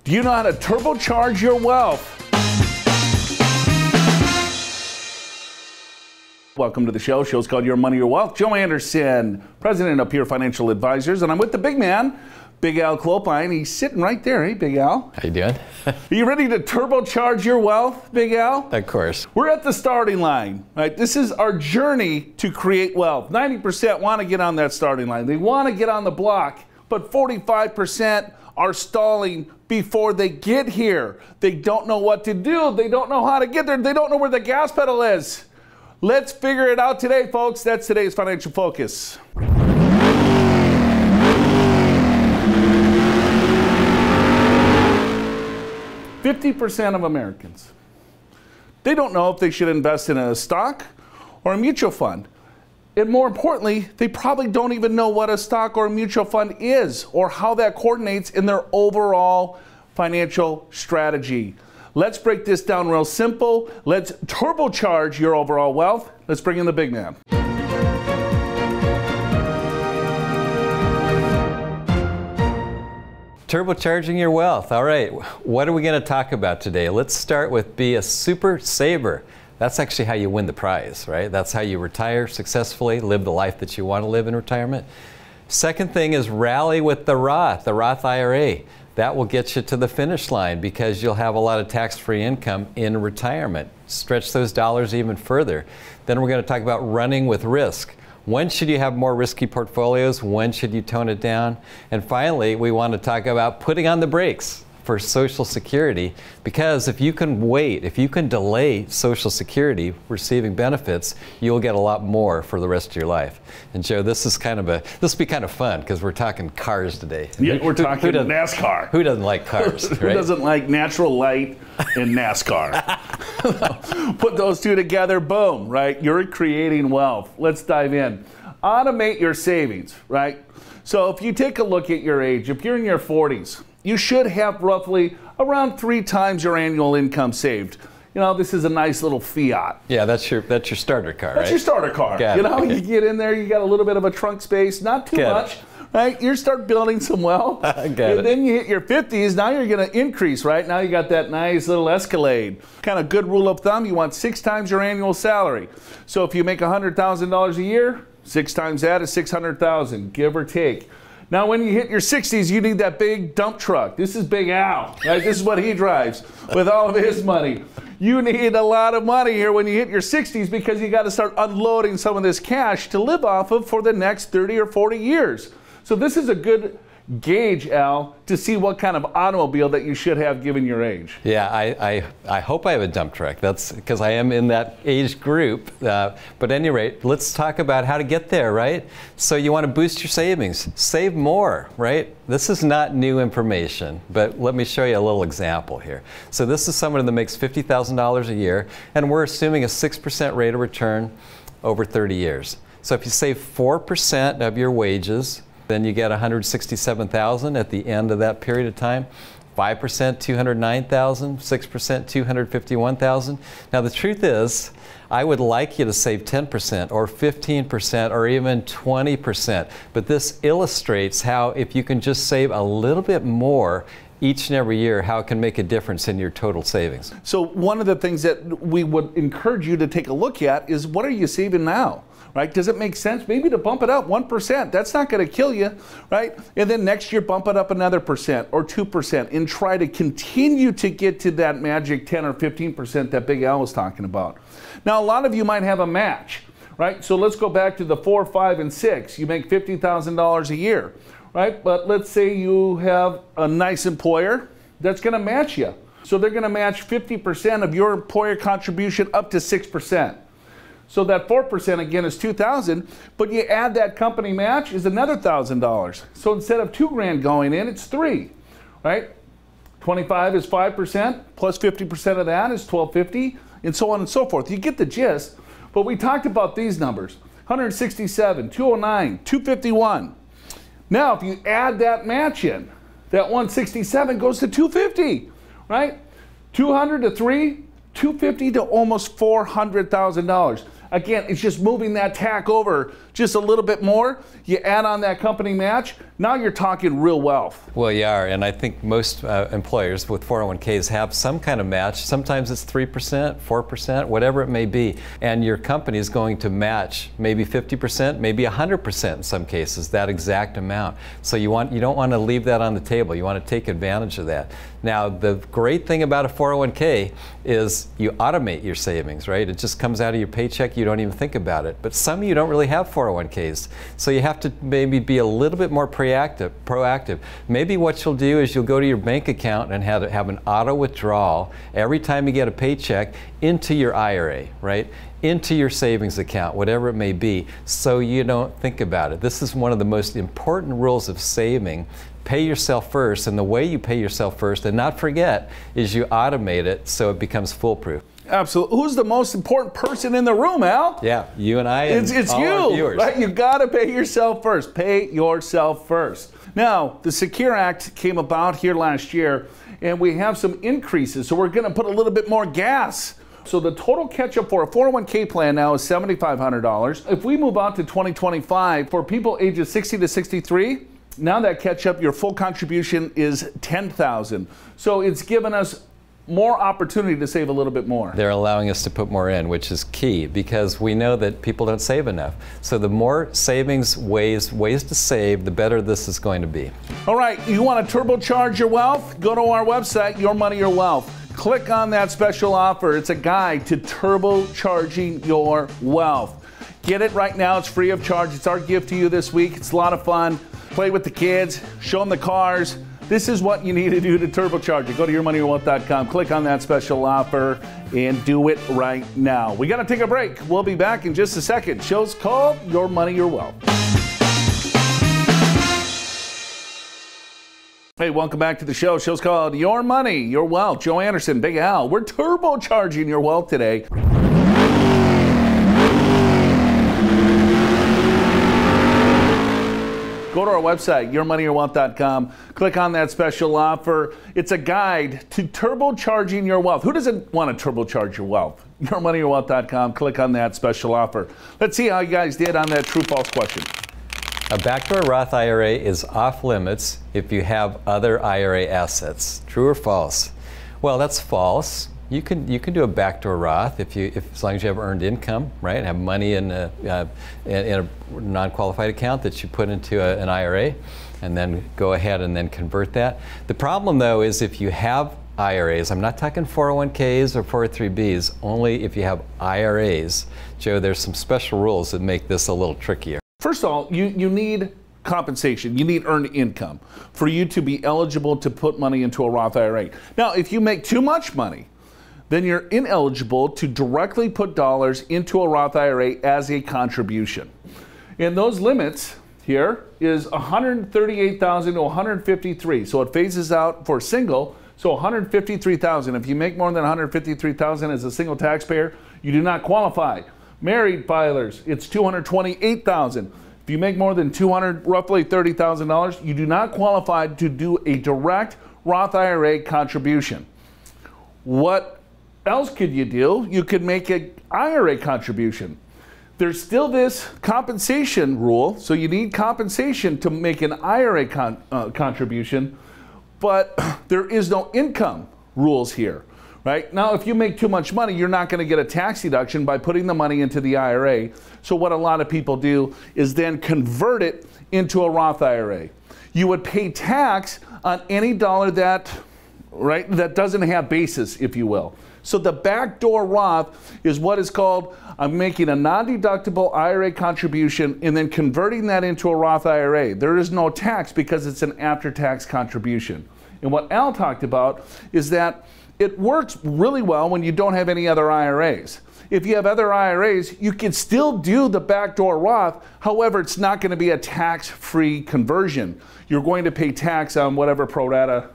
Do you know how to turbocharge your wealth? Welcome to the show. Show's called Your Money, Your Wealth. Joe Anderson, president of Peer Financial Advisors, and I'm with the big man, Big Al Clopine. He's sitting right there. Hey, Big Al. How you doing? Are you ready to turbocharge your wealth, Big Al? Of course. We're at the starting line, right? This is our journey to create wealth. 90% want to get on that starting line. They want to get on the block, but 45% are stalling before they get here. They don't know what to do. They don't know how to get there. They don't know where the gas pedal is. Let's figure it out today, folks. That's today's Financial Focus. %50 of Americans, they don't know if they should invest in a stock or a mutual fund. And more importantly, they probably don't even know what a stock or a mutual fund is or how that coordinates in their overall financial strategy. Let's break this down real simple. Let's turbocharge your overall wealth. Let's bring in the big man. Turbocharging your wealth. All right, what are we going to talk about today? Let's start with be a super saver. That's actually how you win the prize, right? That's how you retire successfully, live the life that you want to live in retirement. Second thing is rally with the Roth IRA. That will get you to the finish line because you'll have a lot of tax-free income in retirement. Stretch those dollars even further. Then we're going to talk about running with risk. When should you have more risky portfolios? When should you tone it down? And finally, we want to talk about putting on the brakes for Social Security, because if you can wait, if you can delay Social Security receiving benefits, you'll get a lot more for the rest of your life. And Joe, this will be kind of fun because we're talking cars today. Yeah, we're talking NASCAR. Who doesn't like cars? Who right? doesn't like natural light and NASCAR? Put those two together, boom, right? You're creating wealth. Let's dive in. Automate your savings, right? So if you take a look at your age, if you're in your 40s, you should have roughly around 3 times your annual income saved. You know, this is a nice little Fiat. Yeah, that's your starter car, right? That's your starter car. You know, you get in there, you got a little bit of a trunk space, not too much, right? You start building some wealth. And then you hit your 50s, now you're going to increase, right? Now you got that nice little Escalade. Kind of good rule of thumb, you want 6 times your annual salary. So if you make $100,000 a year, 6 times that is $600,000, give or take. Now, when you hit your 60s, you need that big dump truck. This is Big Al, right? This is what he drives with all of his money. You need a lot of money here when you hit your 60s because you got to start unloading some of this cash to live off of for the next 30 or 40 years. So this is a good gauge, Al, to see what kind of automobile that you should have given your age. Yeah, I hope I have a dump truck. That's because I am in that age group. But at any rate, let's talk about how to get there, right? So you want to boost your savings. Save more, right? This is not new information, but let me show you a little example here. So this is someone that makes $50,000 a year, and we're assuming a 6% rate of return over 30 years. So if you save 4% of your wages, then you get $167,000 at the end of that period of time. 5%, $209,000, 6%, $251,000. Now the truth is, I would like you to save 10% or 15% or even 20%. But this illustrates how if you can just save a little bit more each and every year, how it can make a difference in your total savings. So one of the things that we would encourage you to take a look at is what are you saving now? Right? Does it make sense maybe to bump it up 1%? That's not going to kill you, right? And then next year bump it up another % or 2% and try to continue to get to that magic 10 or 15% that Big Al was talking about. Now a lot of you might have a match, right? So let's go back to the 4, 5, and 6. You make $50,000 a year, right? But let's say you have a nice employer that's going to match you. So they're going to match 50% of your employer contribution up to 6%. So that 4% again is $2,000, but you add that company match is another $1,000. So instead of $2,000 going in, it's $3,000, right? 25 is 5%, plus 50% of that is $1,250, and so on and so forth. You get the gist, but we talked about these numbers, 167, 209, 251. Now if you add that match in, that 167 goes to 250, right? 200 to 3, 250 to almost $400,000. Again, it's just moving that tack over just a little bit more. You add on that company match, now you're talking real wealth. Well, you are, and I think most employers with 401ks have some kind of match. Sometimes it's 3%, 4%, whatever it may be, and your company is going to match maybe 50%, maybe 100% in some cases, that exact amount. So you don't want to leave that on the table. You want to take advantage of that. Now, the great thing about a 401k is you automate your savings, right? It just comes out of your paycheck. You don't even think about it. But some of you don't really have 401ks. So you have to maybe be a little bit more proactive. Maybe what you'll do is you'll go to your bank account and have an auto withdrawal every time you get a paycheck into your IRA, right? Into your savings account, whatever it may be, so you don't think about it. This is one of the most important rules of saving. Pay yourself first, and the way you pay yourself first, and not forget, is you automate it so it becomes foolproof. Absolutely. Who's the most important person in the room, Al? Yeah, you and I and it's all you, our viewers. Right? You got to pay yourself first. Pay yourself first. Now, the Secure Act came about here last year, and we have some increases, so we're going to put a little bit more gas. So the total catch-up for a 401k plan now is $7,500. If we move on to 2025, for people ages 60 to 63, now that catch-up, your full contribution is $10,000. So it's given us more opportunity to save a little bit more. They're allowing us to put more in, which is key, because we know that people don't save enough. So the more savings ways to save, the better this is going to be. All right, you want to turbocharge your wealth? Go to our website, Your Money, Your Wealth. Click on that special offer. It's a guide to turbocharging your wealth. Get it right now. It's free of charge. It's our gift to you this week. It's a lot of fun. Play with the kids. Show them the cars. This is what you need to do to turbocharge it. Go to yourmoneyyourwealth.com. Click on that special offer and do it right now. We got to take a break. We'll be back in just a second. Show's called Your Money, Your Wealth. Hey, welcome back to the show. Show's called Your Money, Your Wealth. Joe Anderson, Big Al. We're turbocharging your wealth today. Go to our website, yourmoneyyourwealth.com. Click on that special offer. It's a guide to turbocharging your wealth. Who doesn't want to turbocharge your wealth? Yourmoneyyourwealth.com. Click on that special offer. Let's see how you guys did on that true-false question. A backdoor Roth IRA is off limits if you have other IRA assets. True or false? Well, that's false. You can do a backdoor Roth as long as you have earned income, right? Have money in a non-qualified account that you put into an IRA, and then go ahead and then convert that. The problem, though, is if you have IRAs, I'm not talking 401ks or 403bs, only if you have IRAs. Joe, there's some special rules that make this a little trickier. First of all, you need compensation. You need earned income for you to be eligible to put money into a Roth IRA. Now, if you make too much money, then you're ineligible to directly put dollars into a Roth IRA as a contribution. And those limits here is $138,000 to $153,000. So it phases out for single, so $153,000. If you make more than $153,000 as a single taxpayer, you do not qualify. Married filers, it's $228,000. If you make more than roughly $30,000, you do not qualify to do a direct Roth IRA contribution. What else could you do? You could make an IRA contribution. There's still this compensation rule, so you need compensation to make an IRA contribution, but there is no income rules here, right? Now, if you make too much money, you're not going to get a tax deduction by putting the money into the IRA. So what a lot of people do is then convert it into a Roth IRA. You would pay tax on any dollar that doesn't have basis, if you will. So the backdoor Roth is what is called, I'm making a non-deductible IRA contribution and then converting that into a Roth IRA. There is no tax because it's an after-tax contribution. And what Al talked about is that it works really well when you don't have any other IRAs. If you have other IRAs, you can still do the backdoor Roth. However, it's not going to be a tax-free conversion. You're going to pay tax on whatever pro rata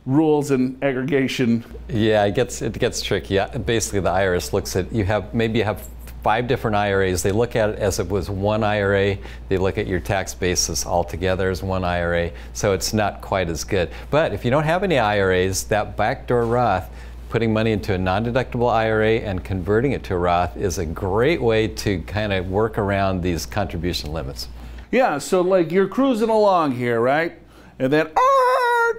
rules and aggregation. Yeah, it gets tricky. Basically, the IRS looks at, maybe you have 5 different IRAs. They look at it as if it was one IRA. They look at your tax basis altogether as one IRA, so it's not quite as good. But if you don't have any IRAs, that backdoor Roth putting money into a non-deductible IRA and converting it to a Roth is a great way to kind of work around these contribution limits. Yeah, so like you're cruising along here, right? And then,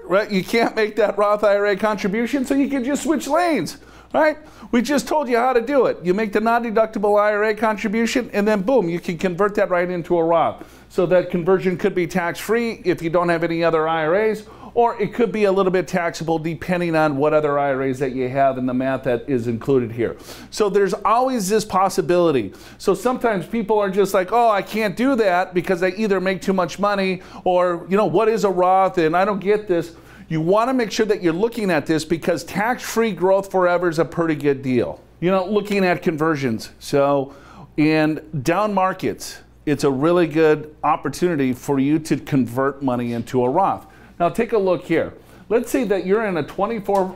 right, you can't make that Roth IRA contribution, so you can just switch lanes, right? We just told you how to do it. You make the non-deductible IRA contribution, and then boom, you can convert that right into a Roth. So that conversion could be tax-free if you don't have any other IRAs, or it could be a little bit taxable depending on what other IRAs that you have and the math that is included here. So there's always this possibility. So sometimes people are just like, oh, I can't do that because I either make too much money or, you know, what is a Roth and I don't get this. You want to make sure that you're looking at this because tax-free growth forever is a pretty good deal. You know, looking at conversions. So in down markets, it's a really good opportunity for you to convert money into a Roth. Now take a look here. Let's say that you're in a 24%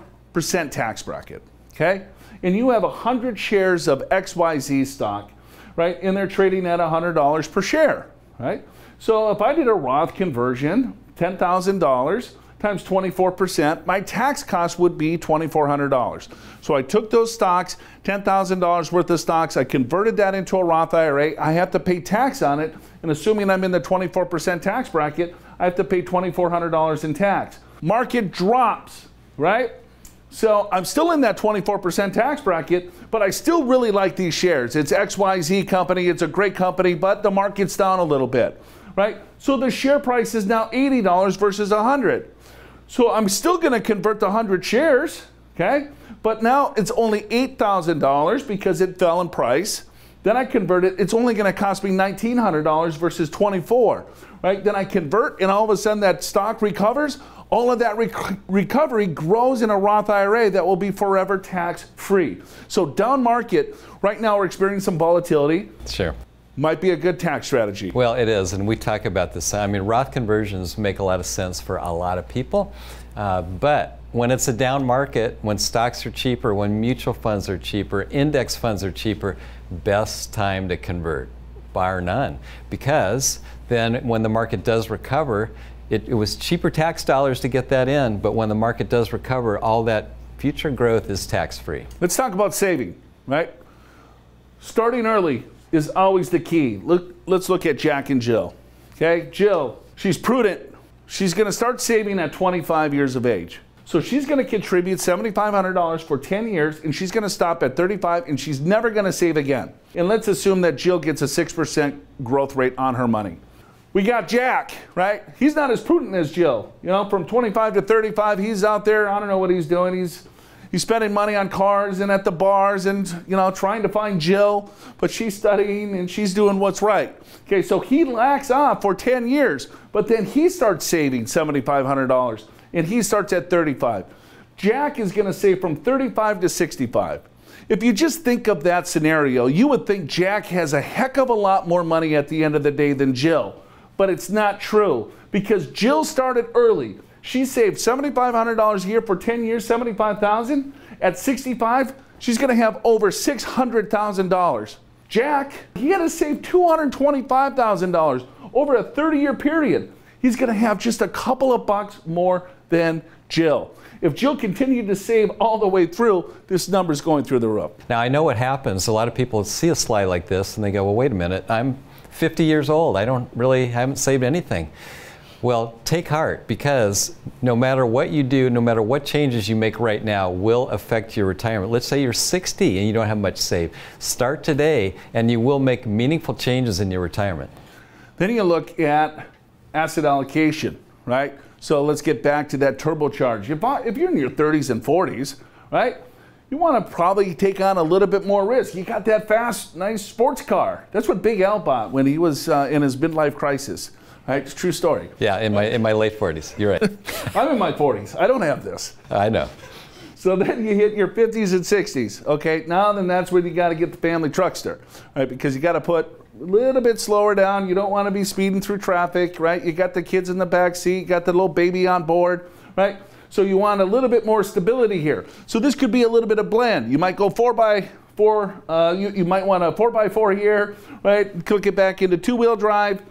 tax bracket, okay? And you have 100 shares of XYZ stock, right? And they're trading at $100 per share, right? So if I did a Roth conversion, $10,000 times 24%, my tax cost would be $2,400. So I took those stocks, $10,000 worth of stocks, I converted that into a Roth IRA, I have to pay tax on it, and assuming I'm in the 24% tax bracket, I have to pay $2,400 in tax. Market drops, right? So I'm still in that 24% tax bracket, but I still really like these shares. It's XYZ company, it's a great company, but the market's down a little bit, right? So the share price is now $80 versus $100. So I'm still going to convert the 100 shares, okay? But now it's only $8,000 because it fell in price. Then I convert it, it's only going to cost me $1,900 versus $2,400, right? Then I convert and all of a sudden that stock recovers. All of that recovery grows in a Roth IRA that will be forever tax-free. So down market, right now we're experiencing some volatility. Sure. Might be a good tax strategy. Well, it is, and we talk about this. I mean, Roth conversions make a lot of sense for a lot of people, but when it's a down market, when stocks are cheaper, when mutual funds are cheaper, index funds are cheaper, best time to convert, bar none. Because then when the market does recover, it was cheaper tax dollars to get that in, but when the market does recover, all that future growth is tax-free. Let's talk about saving, right? Starting early is always the key. Let's look at Jack and Jill. Okay, Jill, she's prudent. She's going to start saving at 25 years of age. So she's going to contribute $7,500 for 10 years, and she's going to stop at 35, and she's never going to save again. And let's assume that Jill gets a 6% growth rate on her money. We got Jack, right? He's not as prudent as Jill. You know, from 25 to 35, he's out there, I don't know what he's doing. He's spending money on cars and at the bars and, you know, trying to find Jill, but she's studying and she's doing what's right. Okay, so he lacks off for 10 years, but then he starts saving $7,500 and he starts at 35. Jack is going to save from 35 to 65. If you just think of that scenario, you would think Jack has a heck of a lot more money at the end of the day than Jill, but it's not true because Jill started early. She saved $7,500 a year for 10 years, $75,000. At 65, she's going to have over $600,000. Jack, he had to save $225,000 over a 30-year period. He's going to have just a couple of bucks more than Jill. If Jill continued to save all the way through, this number's going through the roof. Now, I know what happens. A lot of people see a slide like this and they go, well, wait a minute, I'm 50 years old. I haven't saved anything. Well, take heart, because no matter what you do, no matter what changes you make right now will affect your retirement. Let's say you're 60 and you don't have much saved. Start today and you will make meaningful changes in your retirement. Then you look at asset allocation, right? So let's get back to that turbocharge. If you're in your 30s and 40s, right, you want to probably take on a little bit more risk. You got that fast, nice sports car. That's what Big Al bought when he was in his midlife crisis. Right? It's a true story. Yeah, in my late 40s. You're right. I'm in my 40s. I don't have this. I know. So then you hit your 50s and 60s. Okay, now then that's when you got to get the family truckster, right? Because you got to put a little bit slower down. You don't want to be speeding through traffic, right? You got the kids in the back seat. You got the little baby on board, right? So you want a little bit more stability here. So this could be a little bit of blend. You might go 4x4. You might want a 4x4 here, right? Click it back into two-wheel drive.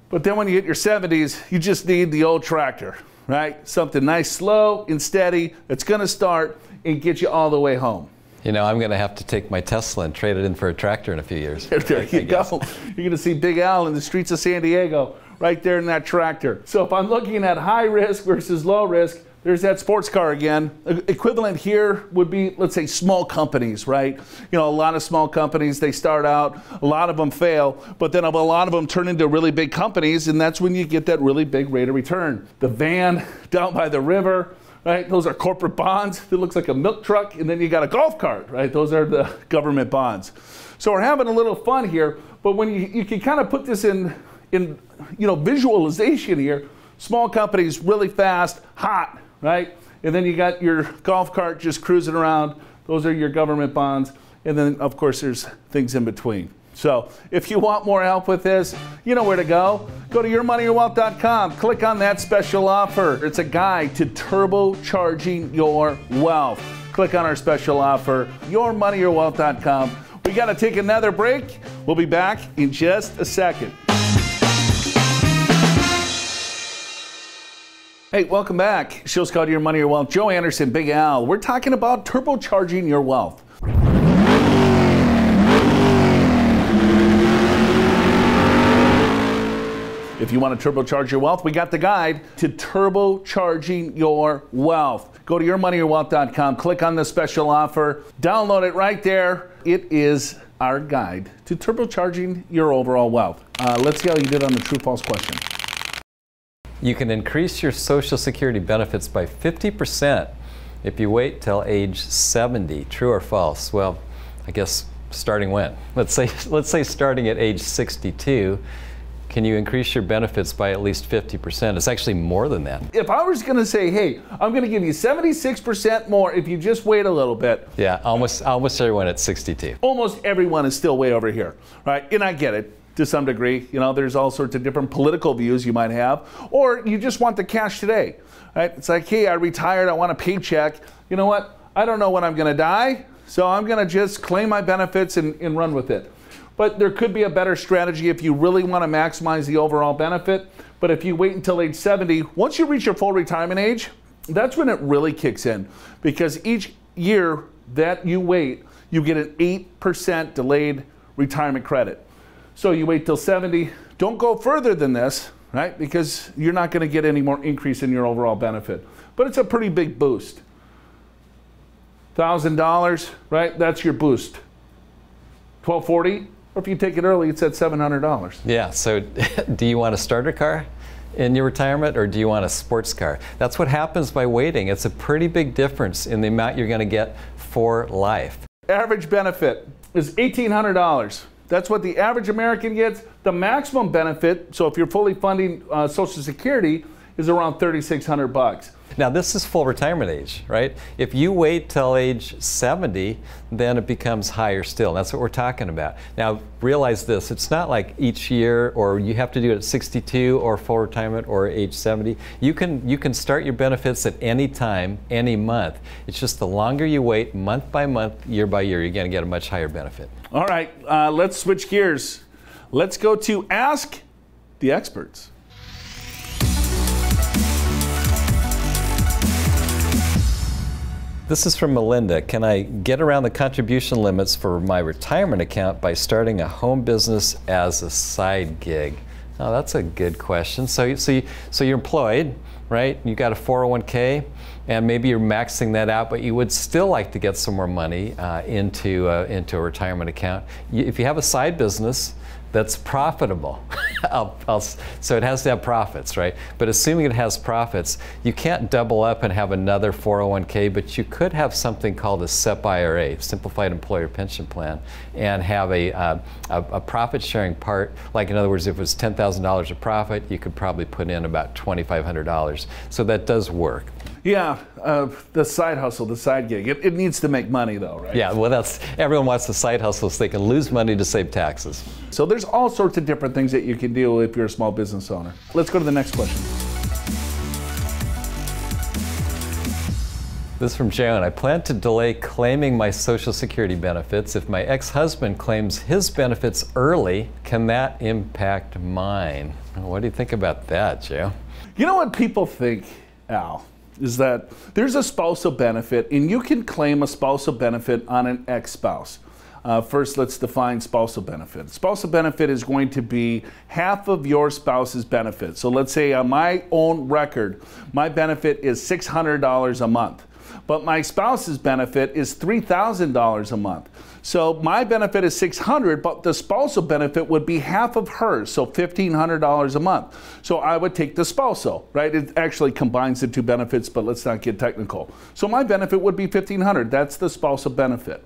But then when you hit your 70s, you just need the old tractor, right? Something nice, slow and steady. It's going to start and get you all the way home. You know, I'm going to have to take my Tesla and trade it in for a tractor in a few years. There you go. You're going to see Big Al in the streets of San Diego right there in that tractor. So if I'm looking at high risk versus low risk, there's that sports car again. Equivalent here would be, let's say, small companies, right? You know, a lot of small companies, they start out, a lot of them fail, but then a lot of them turn into really big companies, and that's when you get that really big rate of return. The van down by the river, right? Those are corporate bonds. It looks like a milk truck, and then you got a golf cart, right? Those are the government bonds. So we're having a little fun here, but when you can kind of put this in visualization here, small companies really fast, hot, right? And then you got your golf cart just cruising around. Those are your government bonds. And then, of course, there's things in between. So if you want more help with this, you know where to go. Go to yourmoneyyourwealth.com. Click on that special offer. It's a guide to turbocharging your wealth. Click on our special offer, yourmoneyyourwealth.com. We got to take another break. We'll be back in just a second. Hey, welcome back. Show's called Your Money, Your Wealth. Joe Anderson, Big Al. We're talking about turbocharging your wealth. If you want to turbocharge your wealth, we got the guide to turbocharging your wealth. Go to yourmoneyyourwealth.com, click on the special offer, download it right there. It is our guide to turbocharging your overall wealth. Let's see how you did on the true-false question. You can increase your Social Security benefits by 50% if you wait till age 70. True or false? Well, I guess starting when? Let's say starting at age 62. Can you increase your benefits by at least 50%? It's actually more than that. If I was going to say, hey, I'm going to give you 76% more if you just wait a little bit. Yeah, almost everyone at 62. Almost everyone is still way over here, right? And I get it to some degree. You know, there's all sorts of different political views you might have, or you just want the cash today, right? It's like, hey, I retired, I want a paycheck. You know what? I don't know when I'm going to die, so I'm going to just claim my benefits and run with it. But there could be a better strategy if you really want to maximize the overall benefit. But if you wait until age 70, once you reach your full retirement age, that's when it really kicks in. Because each year that you wait, you get an 8% delayed retirement credit. So you wait till 70. Don't go further than this, right? Because you're not going to get any more increase in your overall benefit. But it's a pretty big boost. $1,000, right? That's your boost. $1,240. Or if you take it early, it's at $700. Yeah, so do you want a starter car in your retirement, or do you want a sports car? That's what happens by waiting. It's a pretty big difference in the amount you're going to get for life. Average benefit is $1,800. That's what the average American gets. The maximum benefit, so if you're fully funding Social Security, is around $3,600. Now this is full retirement age, right? If you wait till age 70, then it becomes higher still. That's what we're talking about. Now realize this, it's not like each year or you have to do it at 62 or full retirement or age 70. You can start your benefits at any time, any month. It's just the longer you wait, month by month, year by year, you're going to get a much higher benefit. All right, let's switch gears. Let's go to Ask the Experts. This is from Melinda. Can I get around the contribution limits for my retirement account by starting a home business as a side gig? Oh, that's a good question. So you're employed, right? You got a 401k, and maybe you're maxing that out, but you would still like to get some more money into a retirement account. If you have a side business that's profitable, so it has to have profits, right? But assuming it has profits, you can't double up and have another 401k, but you could have something called a SEP IRA, Simplified Employer Pension Plan, and have a profit sharing part. Like, in other words, if it was $10,000 of profit, you could probably put in about $2,500. So that does work. Yeah, the side hustle, the side gig. It needs to make money though, right? Yeah, well, everyone wants the side hustle so they can lose money to save taxes. So there's all sorts of different things that you can do if you're a small business owner. Let's go to the next question. This is from Joan. I plan to delay claiming my Social Security benefits. If my ex-husband claims his benefits early, can that impact mine? What do you think about that, Joe? You know what people think Al, is that there's a spousal benefit, and you can claim a spousal benefit on an ex-spouse. First, let's define spousal benefit. Spousal benefit is going to be half of your spouse's benefit. So let's say on my own record, my benefit is $600 a month, but my spouse's benefit is $3,000 a month. So my benefit is $600, but the spousal benefit would be half of hers, so $1,500 a month. So I would take the spousal, right? It actually combines the two benefits, but let's not get technical. So my benefit would be $1,500. That's the spousal benefit.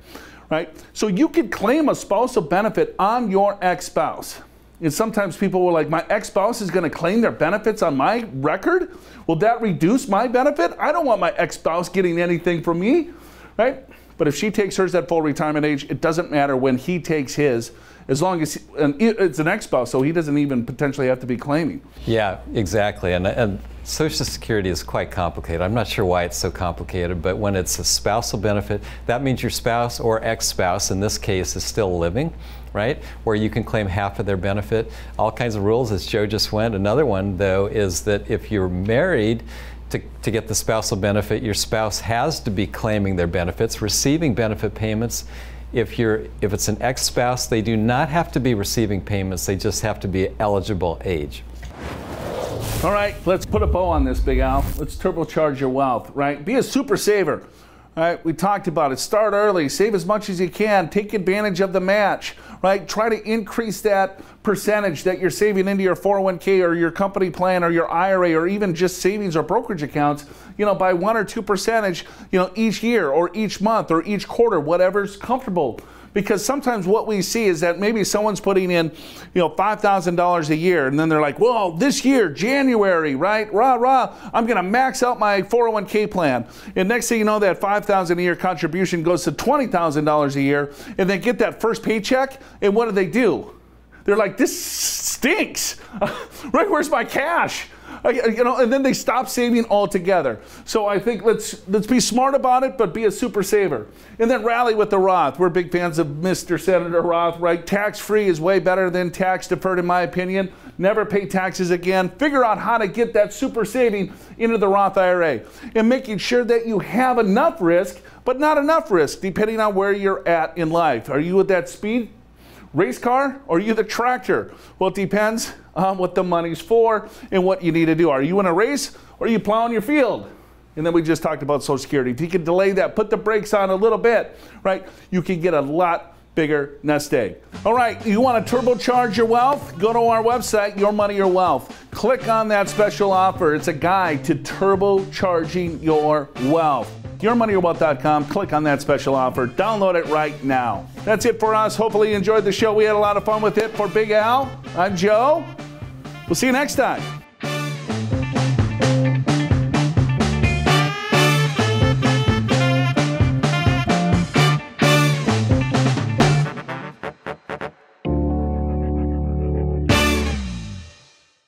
Right? So you could claim a spousal benefit on your ex-spouse. And sometimes people were like, my ex-spouse is going to claim their benefits on my record? Will that reduce my benefit? I don't want my ex-spouse getting anything from me, right? But if she takes hers at full retirement age, it doesn't matter when he takes his, as long as it's an ex-spouse, so he doesn't even potentially have to be claiming. Yeah, exactly. And Social Security is quite complicated. I'm not sure why it's so complicated, but when it's a spousal benefit, that means your spouse or ex-spouse, in this case, is still living, right? Where you can claim half of their benefit. All kinds of rules, as Joe just went. Another one, though, is that if you're married, to get the spousal benefit, your spouse has to be claiming their benefits, receiving benefit payments. If it's an ex-spouse, they do not have to be receiving payments, they just have to be eligible age. All right, let's put a bow on this, Big Al. Let's turbocharge your wealth, right? Be a super saver. All right, we talked about it. Start early, save as much as you can, take advantage of the match, right? Try to increase that percentage that you're saving into your 401k or your company plan or your IRA or even just savings or brokerage accounts, you know, by 1 or 2%, you know, each year or each month or each quarter, whatever's comfortable. Because sometimes what we see is that maybe someone's putting in, you know, $5,000 a year, and then they're like, well, this year, January, right, I'm going to max out my 401k plan. And next thing you know, that $5,000 a year contribution goes to $20,000 a year, and they get that first paycheck, and what do? They're like, this stinks, right? Where's my cash? You know, and then they stop saving altogether. So I think let's be smart about it, but be a super saver. And then rally with the Roth. We're big fans of Mr. Senator Roth, right? Tax-free is way better than tax-deferred, in my opinion. Never pay taxes again. Figure out how to get that super saving into the Roth IRA. And making sure that you have enough risk, but not enough risk, depending on where you're at in life. Are you with that speed race car, or are you the tractor? Well, it depends on what the money's for and what you need to do. Are you in a race, or are you plowing your field? And then we just talked about Social Security. If you can delay that, put the brakes on a little bit, right, you can get a lot bigger nest egg. All right, you want to turbocharge your wealth? Go to our website, Your Money, Your Wealth. Click on that special offer. It's a guide to turbocharging your wealth. YourMoneyYourWealth.com. Click on that special offer. Download it right now. That's it for us. Hopefully you enjoyed the show. We had a lot of fun with it. For Big Al, I'm Joe. We'll see you next time.